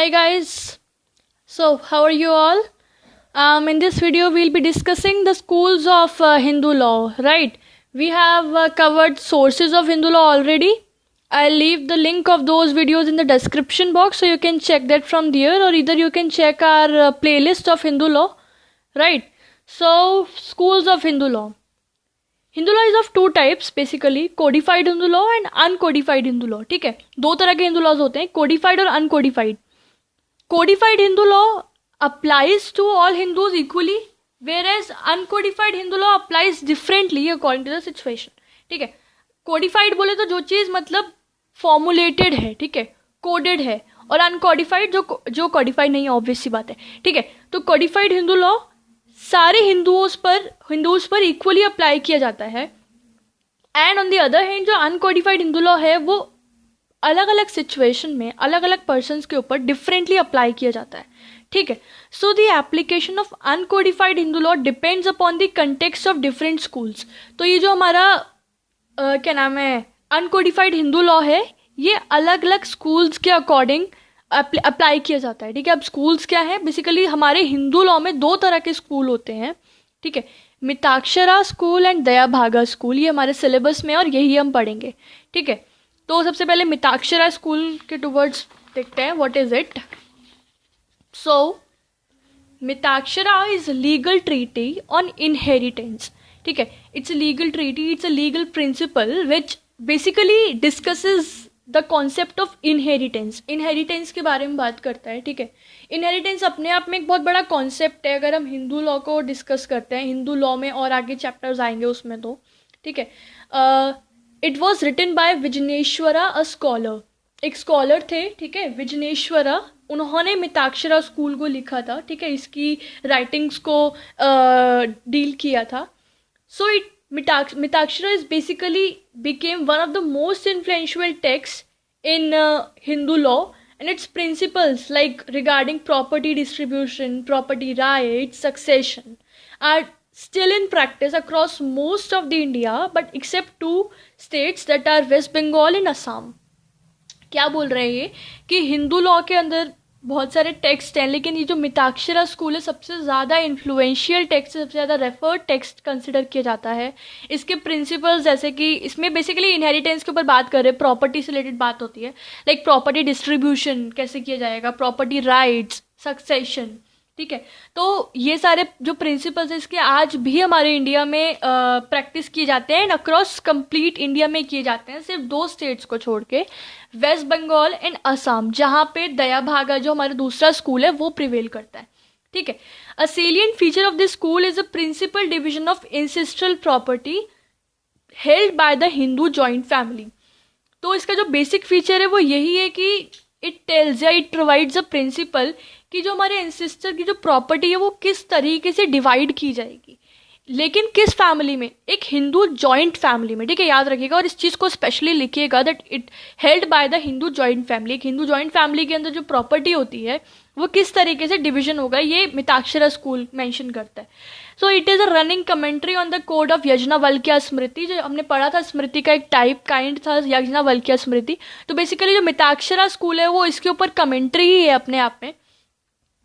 Hi guys. So how are you all? In this video we'll be discussing the schools of Hindu law, right? We have covered sources of Hindu law already. I'll leave the link of those videos in the description box so you can check that from there, or either you can check our playlist of Hindu law, right? So schools of Hindu law. Hindu law is of two types basically, codified Hindu law and uncodified Hindu law. ठीक है, दो तरह के Hindu laws होते हैं, codified और uncodified. Codified Hindu law applies to all Hindus equally, whereas uncodified Hindu law applies differently according to the situation. ठीक है, कोडिफाइड बोले तो जो चीज़ मतलब फॉर्मुलेटेड है, ठीक है, कोडेड है, और अनकोडिफाइड जो कोडिफाइड नहीं है, ऑब्वियस सी बात है. ठीक है, तो कोडिफाइड हिंदू लॉ सारे हिंदूज पर इक्वली अप्लाई किया जाता है. And on the other hand जो अनकोडिफाइड हिंदू लॉ है वो अलग अलग सिचुएशन में अलग अलग पर्सन्स के ऊपर डिफरेंटली अप्लाई किया जाता है. ठीक है, so the application of uncodified Hindu law depends upon the context of different schools. तो ये जो हमारा क्या नाम है अनकोडिफाइड हिंदू लॉ है, ये अलग अलग स्कूल्स के अकॉर्डिंग अप्लाई किया जाता है. ठीक है, अब स्कूल्स क्या है, बेसिकली हमारे हिंदू लॉ में दो तरह के स्कूल होते हैं. ठीक है, Mitakshara school and Dayabhaga school, ये हमारे सिलेबस में और यही हम पढ़ेंगे. ठीक है, तो सबसे पहले मिताक्षरा स्कूल के टूवर्ड्स देखते हैं, what is it. So Mitakshara is legal treaty on inheritance. ठीक है, it's a legal treaty, it's a legal principal which basically discusses the concept of inheritance. Inheritance के बारे में बात करता है. ठीक है, इनहेरिटेंस अपने आप में एक बहुत बड़ा कॉन्सेप्ट है अगर हम हिंदू लॉ को डिस्कस करते हैं. हिंदू लॉ में और आगे चैप्टर्स आएंगे उसमें तो. ठीक है, it was written by Vijnaneshwara a scholar. एक स्कॉलर थे, ठीक है, विजनेश्वरा, उन्होंने मिताक्षरा स्कूल को लिखा था. ठीक है, इसकी राइटिंग्स को डील किया था. So it Mitakshara is basically became one of the most influential texts in Hindu law, and its principles like regarding property distribution, property rights, succession are still in practice across most of the India, but except two states that are West Bengal and Assam. क्या बोल रहे हैं ये कि Hindu law के अंदर बहुत सारे टेक्स्ट हैं, लेकिन ये जो मिताक्षरा स्कूल है सबसे ज़्यादा इन्फ्लुएंशियल टेक्स्ट, सबसे ज़्यादा रेफर्ड टेक्स्ट कंसिडर किया जाता है. इसके प्रिंसिपल्स जैसे कि इसमें बेसिकली इनहेरिटेंस के ऊपर बात कर रहे हैं, प्रॉपर्टी से रिलेटेड बात होती है, लाइक प्रॉपर्टी डिस्ट्रीब्यूशन कैसे किया जाएगा, प्रॉपर्टी राइट्स, सक्सेशन. ठीक है, तो ये सारे जो प्रिंसिपल्स हैं इसके आज भी हमारे इंडिया में प्रैक्टिस किए जाते हैं, एंड अक्रॉस कंप्लीट इंडिया में किए जाते हैं, सिर्फ दो स्टेट्स को छोड़ के, वेस्ट बंगाल एंड असम, जहाँ पे दयाभागा जो हमारा दूसरा स्कूल है वो प्रिवेल करता है. ठीक है, a salient feature of this school is a principle division of ancestral property held by the Hindu joint family. तो इसका जो बेसिक फीचर है वो यही है कि इट टेल्स या इट प्रोवाइड्स अ प्रिंसिपल कि जो हमारे एंसेस्टर की जो प्रॉपर्टी है वो किस तरीके से डिवाइड की जाएगी, लेकिन किस फैमिली में, एक हिंदू जॉइंट फैमिली में. ठीक है, याद रखिएगा और इस चीज़ को स्पेशली लिखिएगा that it held by the Hindu joint family. एक हिंदू जॉइंट फैमिली के अंदर जो प्रॉपर्टी होती है वो किस तरीके से डिवीजन होगा, ये मिताक्षरा स्कूल मेंशन करता है. So it is a running commentary on the code of Yajnavalkya Smriti. जो हमने पढ़ा था स्मृति का एक काइंड था यज्ञवल्क्य स्मृति. तो बेसिकली जो मिताक्षरा स्कूल है वो इसके ऊपर कमेंट्री ही है अपने आप में.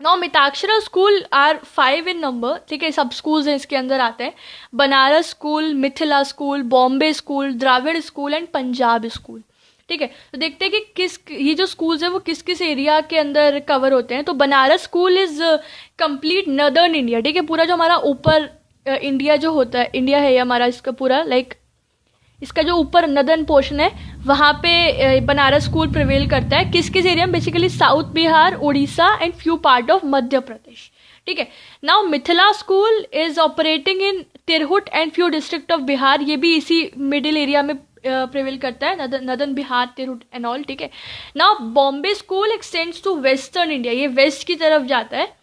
Now Mitakshara school are 5 in number. ठीक है, सब स्कूल्स हैं इसके अंदर आते हैं, Banaras school, Mithila school, Bombay school, Dravida school and Punjab school. ठीक है, तो देखते हैं कि ये जो स्कूल्स हैं वो किस किस एरिया के अंदर कवर होते हैं. तो Banaras school is complete northern India. ठीक है, पूरा जो हमारा ऊपर इंडिया जो होता है, इंडिया है ये हमारा, इसका पूरा लाइक इसका जो ऊपर नदर्न पोर्शन है वहाँ पे बनारस स्कूल प्रिवेल करता है. किस किस एरिया में, basically south Bihar, Orissa and few part of Madhya Pradesh. ठीक है, now Mithila school is operating in Tirhut and few district of Bihar. ये भी इसी मिडिल एरिया में प्रिवेल करता है, northern Bihar, Tirhut and all. ठीक है, now Bombay school extends to western India. ये वेस्ट की तरफ जाता है,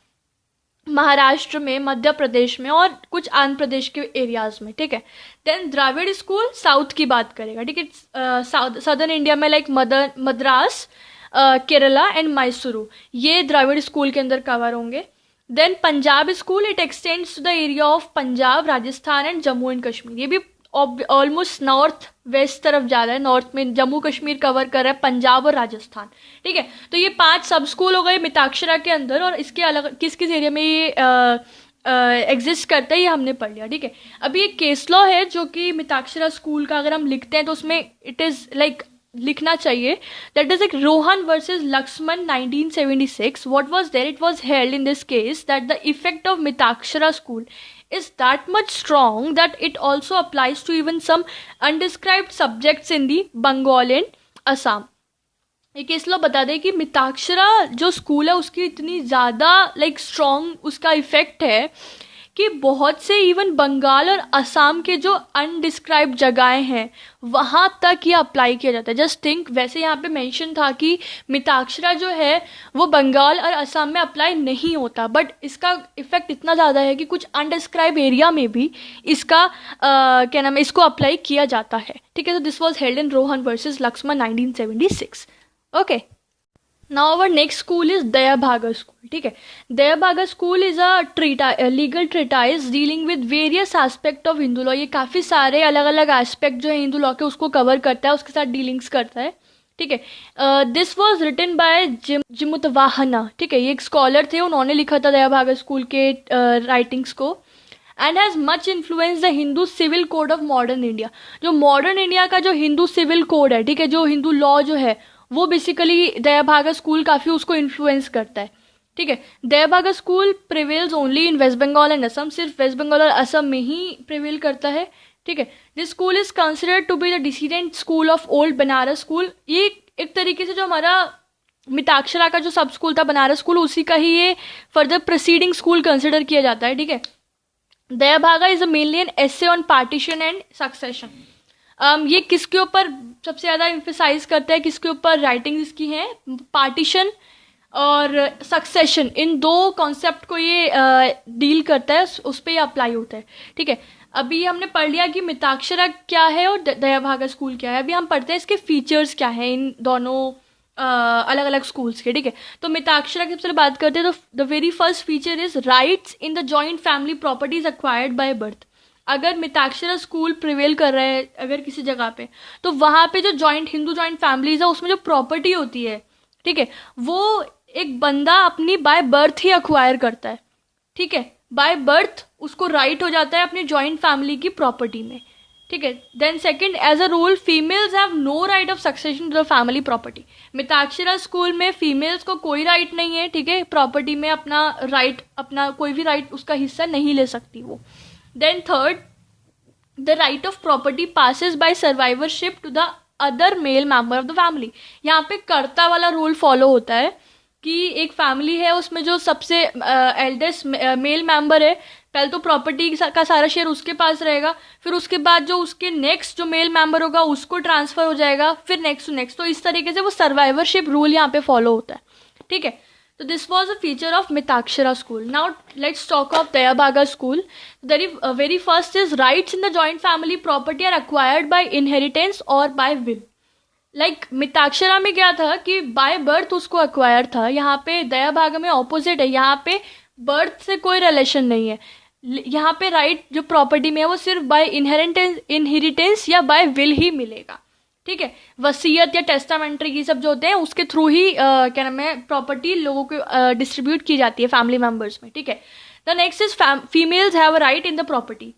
महाराष्ट्र में, मध्य प्रदेश में और कुछ आंध्र प्रदेश के एरियाज में. ठीक है, देन द्राविड़ स्कूल साउथ की बात करेगा. ठीक है, सदर्न इंडिया में लाइक मद्रास, केरला एंड मैसूरू, ये द्राविड़ स्कूल के अंदर कवर होंगे. Then Punjab school, it extends to the area of Punjab, Rajasthan and Jammu and Kashmir. ये भी ऑलमोस्ट नॉर्थ वेस्ट तरफ जा रहा है, नॉर्थ में जम्मू कश्मीर कवर कर रहा है, पंजाब और राजस्थान, ठीक है। तो ये 5 सब स्कूल हो गए मिताक्षरा के अंदर, और इसके अलग किस किस एरिया में ये एग्जिस्ट करता है ये हमने पढ़ लिया, ठीक है। अभी एक केस लॉ है जो कि मिताक्षरा स्कूल का अगर हम लिखते हैं तो उसमें इट इज़ लाइक लिखना चाहिए, दैट इज एक Rohan versus Lakshman 1976. What was there, it was held in this case that the effect of Mitakshara school is that much strong that it also applies to even some undescribed subjects in the Bengal and Assam. ये case लो बता दें कि मिताक्षरा जो school है उसकी इतनी ज़्यादा like strong उसका इफेक्ट है कि बहुत से इवन बंगाल और असम के जो अनडिस्क्राइब जगहें हैं वहाँ तक ये अप्लाई किया जाता है. जस्ट थिंक, वैसे यहाँ पे मेंशन था कि मिताक्षरा जो है वो बंगाल और असम में अप्लाई नहीं होता, बट इसका इफेक्ट इतना ज़्यादा है कि कुछ अनडिस्क्राइब एरिया में भी इसका क्या नाम है इसको अप्लाई किया जाता है. ठीक है, तो this was held in Rohan versus Lakshman 1976. Okay, now our next school is Dayabhaga school. ठीक है, Dayabhaga school is a legal treatise dealing with various aspect of Hindu law. ये काफ़ी सारे अलग अलग एस्पेक्ट जो है हिंदू लॉ के उसको कवर करता है, उसके साथ डीलिंग्स करता है. ठीक है, this was written by Jimutavahana. ठीक है, ये एक स्कॉलर थे, उन्होंने लिखा था दयाभागा स्कूल के राइटिंग्स को. And has much influence the Hindu civil code of modern India. जो मॉडर्न इंडिया का जो हिंदू सिविल कोड है, ठीक है, जो हिंदू लॉ जो है वो बेसिकली दयाभागा स्कूल काफ़ी उसको इन्फ्लुएंस करता है. ठीक है, Dayabhaga school prevails only in West Bengal and Assam. सिर्फ वेस्ट बंगाल और असम में ही प्रिवेल करता है. ठीक है, this school is considered to be the dissident school of old Banaras school. ये एक तरीके से जो हमारा मिताक्षरा का जो सब स्कूल था बनारस स्कूल, उसी का ही ये फर्दर प्रोसीडिंग स्कूल कंसिडर किया जाता है. ठीक है, Dayabhaga is mainly an essay on partition and succession. ये किसके ऊपर सबसे ज़्यादा इम्फेसाइज करता है, किसके ऊपर राइटिंग इसकी हैं, पार्टीशन और सक्सेशन, इन दो कॉन्सेप्ट को ये डील करता है, उस पर ये अप्लाई होता है. ठीक है, अभी हमने पढ़ लिया कि मिताक्षरा क्या है और दयाभागा स्कूल क्या है. अभी हम पढ़ते हैं इसके फीचर्स क्या हैं इन दोनों अलग अलग स्कूल्स के. ठीक है, तो मिताक्षरा की सबसे बात करते हैं तो the very first feature is rights in the joint family properties acquired by birth. अगर मिताक्षरा स्कूल प्रिवेल कर रहा है अगर किसी जगह पे, तो वहाँ पे जो हिंदू जॉइंट फैमिलीज है उसमें जो प्रॉपर्टी होती है, ठीक है, वो एक बंदा अपनी बाय बर्थ ही अक्वायर करता है. ठीक है, बाय बर्थ उसको राइट हो जाता है अपनी जॉइंट फैमिली की प्रॉपर्टी में. ठीक है, then second, as a rule females have no right of succession to the family property. Mitakshara school में फीमेल्स को कोई राइट नहीं है. ठीक है, प्रॉपर्टी में अपना कोई भी राइट उसका हिस्सा नहीं ले सकती वो. Then third, the right of property passes by survivorship to the other male member of the family. यहाँ पे कर्ता वाला रूल फॉलो होता है कि एक फैमिली है उसमें जो सबसे एल्डेस्ट मेल मेंबर है, पहले तो प्रॉपर्टी का सारा शेयर उसके पास रहेगा, फिर उसके बाद जो उसके नेक्स्ट जो मेल मेंबर होगा उसको ट्रांसफर हो जाएगा, फिर नेक्स्ट टू नेक्स्ट. तो इस तरीके से वो सर्वाइवरशिप रूल यहाँ पे फॉलो होता है. ठीक है, so this was a feature of Mitakshara school. Now let's talk of Dayabhaga school. The very first is rights in the joint family property are acquired by inheritance or by will. Like Mitakshara में क्या था कि by birth उसको acquire था, यहाँ पे दयाभागा में opposite है. यहाँ पे बर्थ से कोई रिलेशन नहीं है. यहाँ पे राइट जो प्रॉपर्टी में है वो सिर्फ बाय इनहेरिटेंस या बाय विल ही मिलेगा. ठीक है, वसीयत या टेस्टामेंट्री ये सब जो होते हैं उसके थ्रू ही क्या नाम है प्रॉपर्टी लोगों को डिस्ट्रीब्यूट की जाती है फैमिली मेंबर्स में. ठीक है, the next is females have a right in the property.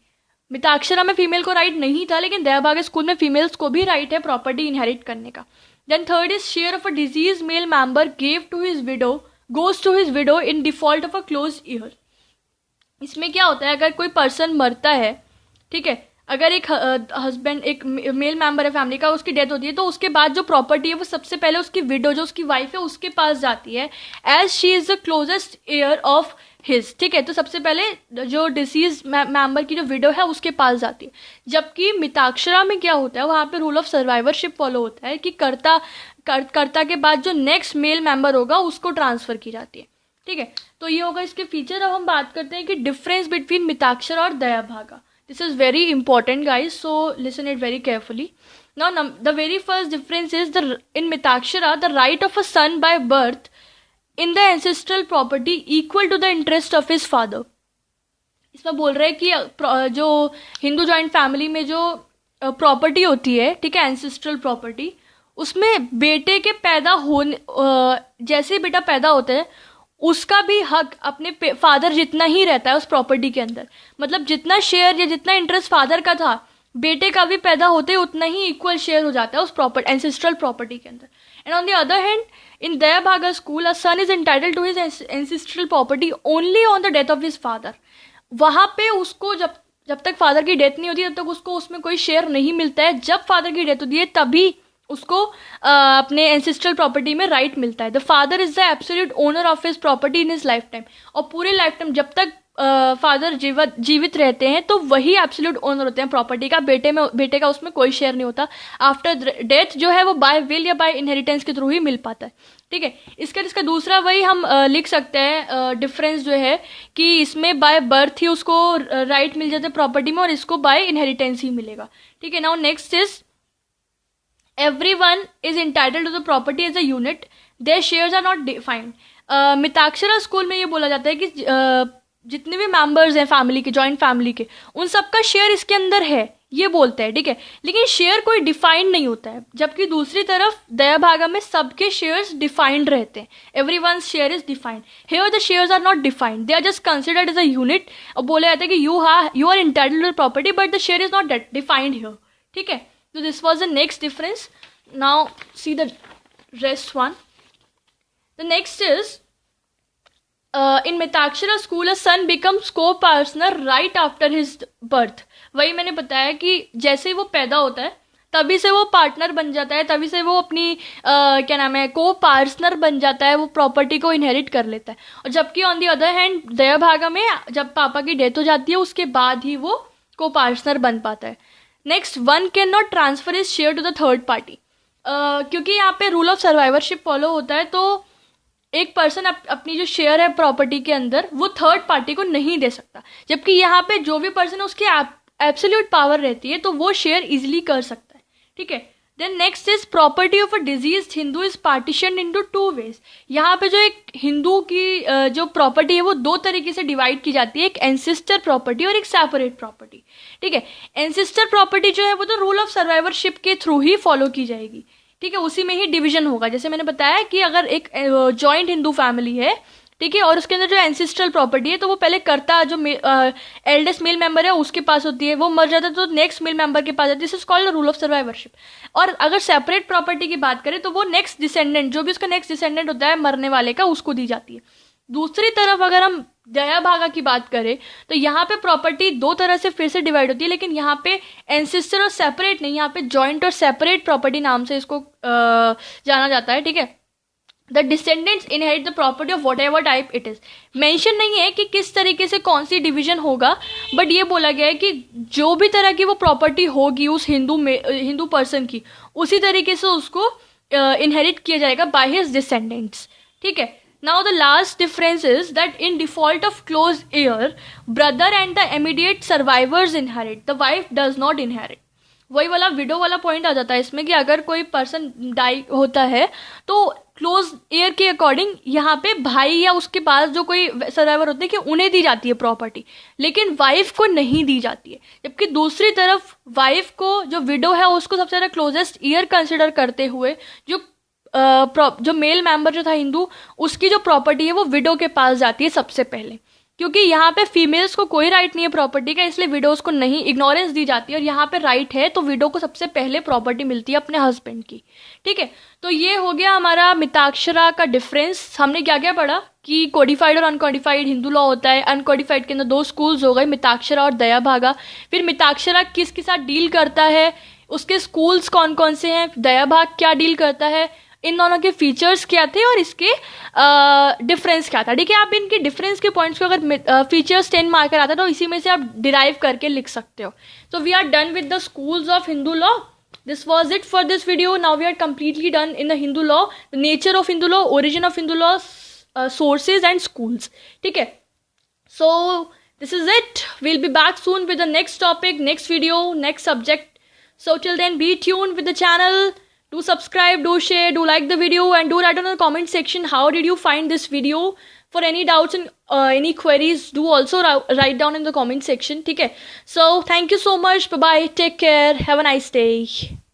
Mitakshara में फीमेल को राइट नहीं था, लेकिन दयाभागा स्कूल में फीमेल्स को भी राइट है प्रॉपर्टी इनहेरिट करने का. Then third is share of a deceased male member give to his widow goes to his widow in default of a close heir. इसमें क्या होता है, अगर कोई पर्सन मरता है, ठीक है, अगर एक हस्बैंड एक मेल मेंबर है फैमिली का, उसकी डेथ होती है, तो उसके बाद जो प्रॉपर्टी है वो सबसे पहले उसकी विडो जो उसकी वाइफ है उसके पास जाती है, as she is the closest heir of his. ठीक है, तो सबसे पहले जो डिसीज मेंबर की जो विडो है उसके पास जाती है. जबकि मिताक्षरा में क्या होता है, वहाँ पे रूल ऑफ सर्वाइवरशिप फॉलो होता है कि कर्ता के बाद जो नेक्स्ट मेल मेंबर होगा उसको ट्रांसफर की जाती है. ठीक है, तो ये होगा इसके फीचर. अब हम बात करते हैं कि डिफरेंस बिटवीन मिताक्षरा और Dayabhaga. This is very important, guys, so listen it very carefully. Now, the very first difference is in Mitakshara, the right of a son by birth in the ancestral property equal to the interest of his father. इसमें बोल रहे हैं कि जो Hindu joint family में जो property होती है, ठीक है, एंसेस्ट्रल प्रॉपर्टी, उसमें बेटे के पैदा होने जैसे ही बेटा पैदा होता है उसका भी हक अपने फादर जितना ही रहता है उस प्रॉपर्टी के अंदर। मतलब जितना शेयर या जितना इंटरेस्ट फादर का था, बेटे का भी पैदा होते उतना ही इक्वल शेयर हो जाता है उस एंसेस्ट्रल प्रॉपर्टी के अंदर। And on the other hand, in Dayabhaga school a son is entitled to his ancestral property only on the death of his father. वहाँ पे उसको जब तक फादर की डेथ नहीं होती तब तक उसको उसमें कोई शेयर नहीं मिलता है। जब फादर की डेथ होती है तभी उसको अपने एंसेस्ट्रल प्रॉपर्टी में राइट मिलता है। The father is the absolute owner of his property in his life time. और पूरे लाइफ टाइम जब तक फादर जीवित रहते हैं तो वही एब्सोल्यूट ओनर होते हैं प्रॉपर्टी का। बेटे का उसमें कोई शेयर नहीं होता। आफ्टर डेथ जो है वो बाय विल या बाय इनहेरिटेंस के थ्रू ही मिल पाता है, ठीक है। इसका दूसरा वही हम लिख सकते हैं डिफरेंस जो है कि इसमें बाय बर्थ ही उसको राइट मिल जाता है प्रॉपर्टी में और इसको बाय इनहेरिटेंस ही मिलेगा, ठीक है। Now next is everyone is entitled to the property as a unit, their shares are not defined। Mitakshara school में ये बोला जाता है कि जितने भी मेंबर्स हैं फैमिली के, जॉइंट फैमिली के, उन सबका शेयर इसके अंदर है, ये बोलते हैं, ठीक है। लेकिन शेयर कोई डिफाइंड नहीं होता है, जबकि दूसरी तरफ दयाभागा में सबके शेयर्स डिफाइंड रहते हैं। Everyone's share is defined. Here the shares are not defined, they are just considered as a unit. और बोला जाता है कि you are entitled to the property but the share is not defined here, ठीक है। So this was the next difference. Now see the rest one. The next is in Mitakshara school a son becomes co-partner right after his birth। वही मैंने बताया कि जैसे ही वो पैदा होता है तभी से वो पार्टनर बन जाता है, तभी से वो अपनी क्या नाम है को पार्टनर बन जाता है, वो प्रॉपर्टी को इनहेरिट कर लेता है। और जबकि on the other hand Dayabhaga में जब पापा की डेथ हो जाती है उसके बाद ही वो को पार्टनर बन पाता है। Next, one can not transfer his share to the third party. क्योंकि यहाँ पे रूल ऑफ सर्वाइवरशिप फॉलो होता है तो एक पर्सन अपनी जो शेयर है प्रॉपर्टी के अंदर वो थर्ड पार्टी को नहीं दे सकता, जबकि यहाँ पे जो भी पर्सन है उसकी एब्सोल्यूट पावर रहती है तो वो शेयर इजिली कर सकता है, ठीक है। Then next is property of a deceased Hindu is partition into two ways. यहाँ पे जो एक हिंदू की जो प्रॉपर्टी है वो दो तरीके से डिवाइड की जाती है, एक एंसेस्टर प्रॉपर्टी और एक सेपरेट प्रॉपर्टी, ठीक है। एंसेस्टर प्रॉपर्टी जो है वो तो रूल ऑफ सर्वाइवरशिप के थ्रू ही फॉलो की जाएगी, ठीक है, उसी में ही डिवीजन होगा। जैसे मैंने बताया कि अगर एक जॉइंट हिंदू फैमिली है, ठीक है, और उसके अंदर जो एंसेस्ट्रल प्रॉपर्टी है तो वो पहले कर्ता जो एल्डेस्ट मेल मेंबर है उसके पास होती है, वो मर जाता है तो नेक्स्ट मेल मेंबर के पास जाती है। This is called rule of survivorship. और अगर सेपरेट प्रॉपर्टी की बात करें तो वो नेक्स्ट डिसेंडेंट, जो भी उसका नेक्स्ट डिसेंडेंट होता है मरने वाले का, उसको दी जाती है। दूसरी तरफ अगर हम दयाभागा की बात करें तो यहाँ पे प्रॉपर्टी दो तरह से फिर से डिवाइड होती है, लेकिन यहाँ पे एंसेस्टर और सेपरेट नहीं, यहाँ पे जॉइंट और सेपरेट प्रॉपर्टी नाम से इसको जाना जाता है, ठीक है। The descendants inherit the property of what ever type it is. Mention नहीं है कि किस तरीके से कौन सी डिवीजन होगा, बट ये बोला गया है कि जो भी तरह की वो प्रॉपर्टी होगी उस हिंदू पर्सन की, उसी तरीके से उसको इनहेरिट किया जाएगा बाय हिज डिसेंडेंट्स, ठीक है। Now the last difference is that in default of close heir, brother and the immediate survivors inherit. The wife does not inherit. वही वाला विडो वाला पॉइंट आ जाता है इसमें कि अगर कोई पर्सन डाई होता है तो क्लोज एयर के अकॉर्डिंग यहाँ पे भाई या उसके पास जो कोई सर्वाइवर होते हैं कि उन्हें दी जाती है प्रॉपर्टी, लेकिन वाइफ को नहीं दी जाती है। जबकि दूसरी तरफ वाइफ को जो विडो है उसको सबसे ज़्यादा क्लोजेस्ट ईयर कंसिडर करते हुए जो मेल मेंबर जो था हिंदू, उसकी जो प्रॉपर्टी है वो विडो के पास जाती है सबसे पहले, क्योंकि यहाँ पे फीमेल्स को कोई राइट नहीं है प्रॉपर्टी का, इसलिए विडोज को नहीं, इग्नोरेंस दी जाती है। और यहाँ पे राइट है तो विडो को सबसे पहले प्रॉपर्टी मिलती है अपने हस्बैंड की, ठीक है। तो ये हो गया हमारा मिताक्षरा का डिफरेंस। हमने क्या क्या पढ़ा कि कोडिफाइड और अनकोडिफाइड हिंदू लॉ होता है। अनकोडिफाइड के अंदर दो स्कूल्स हो गए, मिताक्षरा और दयाभागा। फिर मिताक्षरा किसके साथ डील करता है, उसके स्कूल्स कौन कौन से हैं, दयाभाग क्या डील करता है, इन दोनों के फीचर्स क्या थे और इसके डिफरेंस क्या था, ठीक है। आप इनके डिफरेंस के पॉइंट्स को अगर फीचर्स 10 मार्कर आता है तो इसी में से आप डिराइव करके लिख सकते हो। So we are done with the schools of Hindu law. This was it for this video. Now we are completely done in the Hindu law, the nature of Hindu law, origin of Hindu law, sources and schools, ठीक है। So this is it. We'll be back soon with the next topic, next video, next subject. So till then, be tuned with the channel. Do subscribe, do share, do like the video, and do write on the comment section how did you find this video. For any doubts and any queries, do also write down in the comment section. ठीक है? So thank you so much. Bye bye. Take care. Have a nice day.